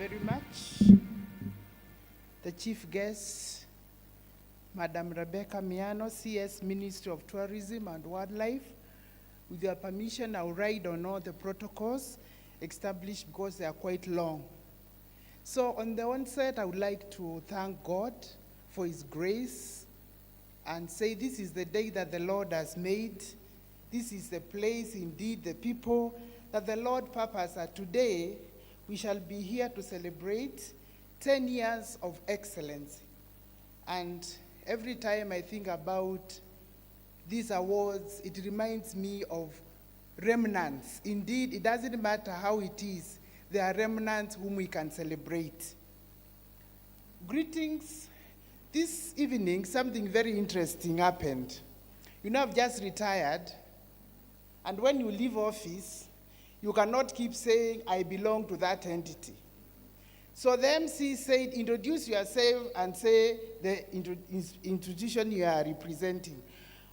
very much. The chief guest, Madam Rebecca Miano, CS Ministry of Tourism and Wildlife. With your permission, I'll ride on all the protocols established because they are quite long. So on the onset, I would like to thank God for His grace and say this is the day that the Lord has made. This is the place, indeed, the people that the Lord purposed that today we shall be here to celebrate 10 years of excellence. And every time I think about these awards, it reminds me of remnants. Indeed, it doesn't matter how it is, there are remnants whom we can celebrate. Greetings. This evening, something very interesting happened. You know, I've just retired, and when you leave office, you cannot keep saying, I belong to that entity. So the MC said, introduce yourself and say the institution you are representing.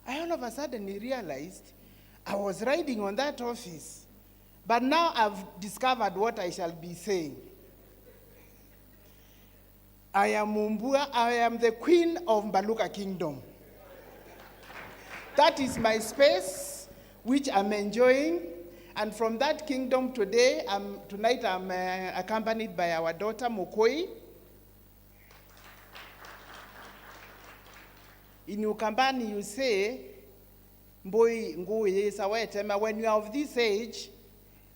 I all of a sudden realized I was riding on that office, but now I've discovered what I shall be saying. I am Mumbua, I am the queen of Mbaluka Kingdom. That is my space, which I'm enjoying. And from that kingdom tonight I'm accompanied by our daughter Mokoi. In Ukambani you say, when you are of this age,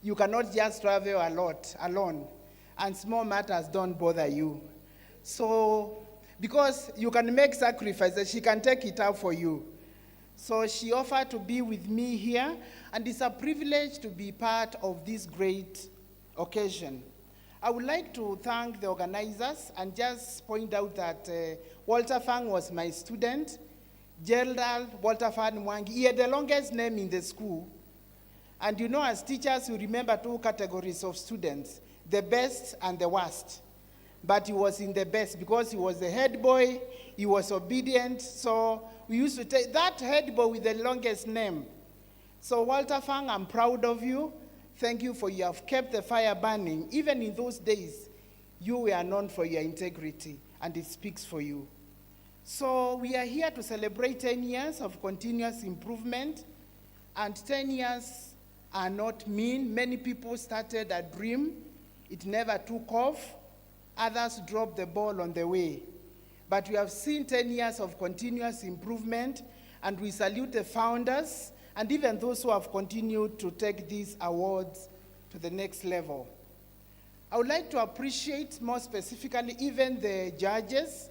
you cannot just travel a lot alone, and small matters don't bother you. So, because you can make sacrifices, she can take it out for you. So she offered to be with me here, and it's a privilege to be part of this great occasion. I would like to thank the organizers and just point out that Walter Fang was my student. Gerald Walter Fang Mwangi, he had the longest name in the school. And you know, as teachers, we remember two categories of students, the best and the worst. But he was in the best because he was the head boy, he was obedient, so we used to take that head boy with the longest name. So Walter Fang, I'm proud of you. Thank you for you have kept the fire burning. Even in those days, you were known for your integrity, and it speaks for you. So we are here to celebrate 10 years of continuous improvement, and 10 years are not mean. Many people started a dream. It never took off. Others dropped the ball on the way. But we have seen 10 years of continuous improvement, and we salute the founders and even those who have continued to take these awards to the next level. I would like to appreciate more specifically even the judges.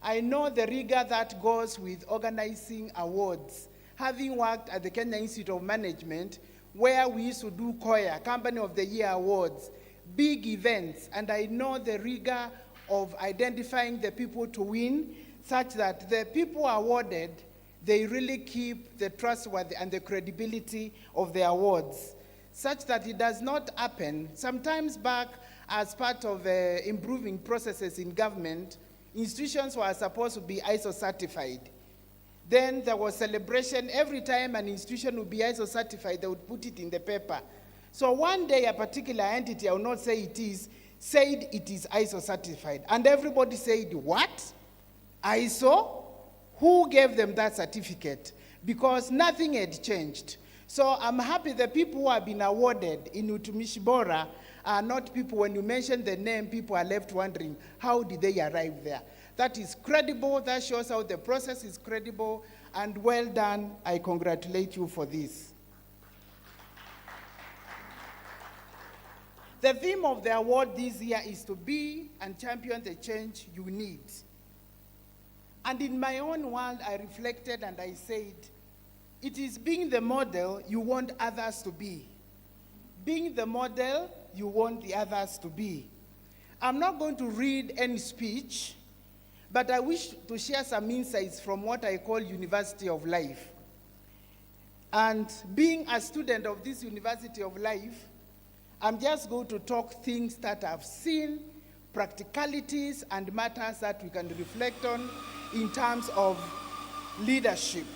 I know the rigor that goes with organizing awards. Having worked at the Kenya Institute of Management, where we used to do COYA, Company of the Year Awards, big events, and I know the rigor of identifying the people to win, such that the people awarded, they really keep the trustworthy and the credibility of the awards, such that it does not happen. Sometimes back, as part of improving processes in government, institutions were supposed to be ISO certified. Then there was celebration. Every time an institution would be ISO certified, they would put it in the paper. So one day, a particular entity, I will not say it is, said it is ISO certified. And everybody said, what? ISO? Who gave them that certificate? Because nothing had changed. So I'm happy the people who have been awarded in Utumishi Bora are not people, when you mention the name, people are left wondering, how did they arrive there? That is credible, that shows how the process is credible, and well done. I congratulate you for this. The theme of the award this year is to be and champion the change you need. And in my own world, I reflected and I said, it is being the model you want others to be. Being the model you want the others to be. I'm not going to read any speech, but I wish to share some insights from what I call University of Life. And being a student of this University of Life, I'm just going to talk things that I've seen, practicalities, and matters that we can reflect on in terms of leadership.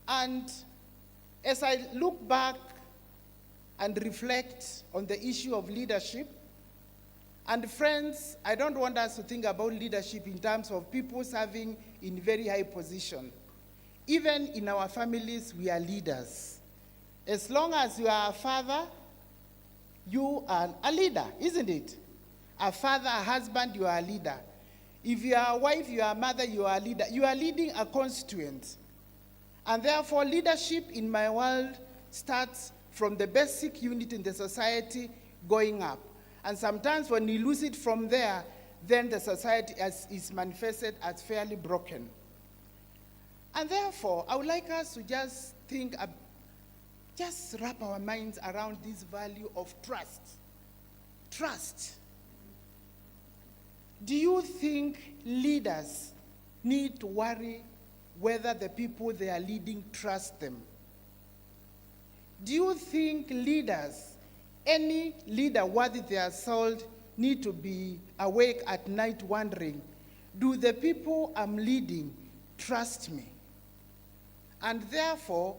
And as I look back and reflect on the issue of leadership, And friends, I don't want us to think about leadership in terms of people serving in very high position. Even in our families, we are leaders. As long as you are a father, you are a leader, isn't it? A father, a husband, you are a leader. If you are a wife, you are a mother, you are a leader. You are leading a constituent. And therefore, leadership in my world starts from the basic unit in the society going up. And sometimes when you lose it from there, then the society is manifested as fairly broken. And therefore, I would like us to just think, just wrap our minds around this value of trust. Trust. Do you think leaders need to worry whether the people they are leading trust them? Do you think leaders, any leader worthy their salt, need to be awake at night wondering, do the people I'm leading trust me? And therefore,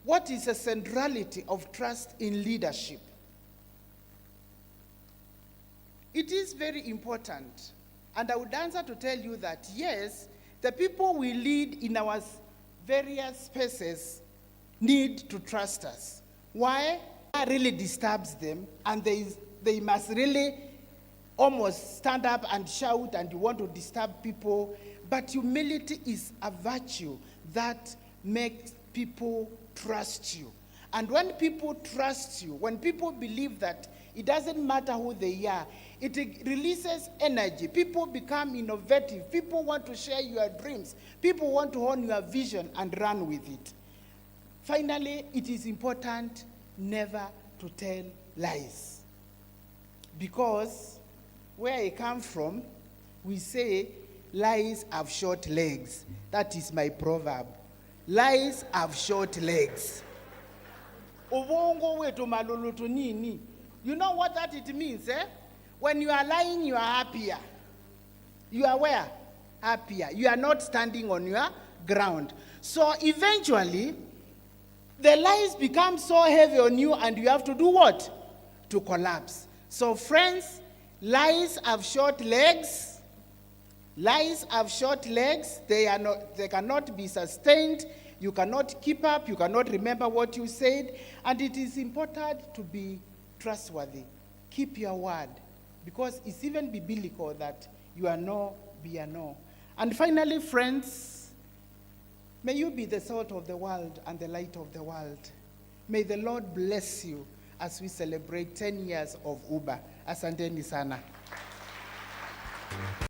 what is the centrality of trust in leadership? It is very important. And I would answer to tell you that, yes, the people we lead in our various spaces need to trust us. Why? That really disturbs them, and they must really almost stand up and shout, and you want to disturb people. But humility is a virtue that makes people trust you. And when people trust you, when people believe that it doesn't matter who they are, it releases energy. People become innovative. People want to share your dreams. People want to own your vision and run with it. Finally, it is important never to tell lies. Because where I come from, we say lies have short legs. That is my proverb. Lies have short legs. Ovongo wetu malulutu nini. You know what that it means, eh? When you are lying, you are happier. You are where? Happier. You are not standing on your ground. So eventually, the lies become so heavy on you, and you have to do what? To collapse. So friends, lies have short legs. Lies have short legs. They cannot be sustained. You cannot keep up. You cannot remember what you said. And it is important to be trustworthy. Keep your word. Because it's even biblical that you are no, be a no. And finally, friends, may you be the salt of the world and the light of the world. May the Lord bless you as we celebrate 10 years of Uber. Asanteni sana.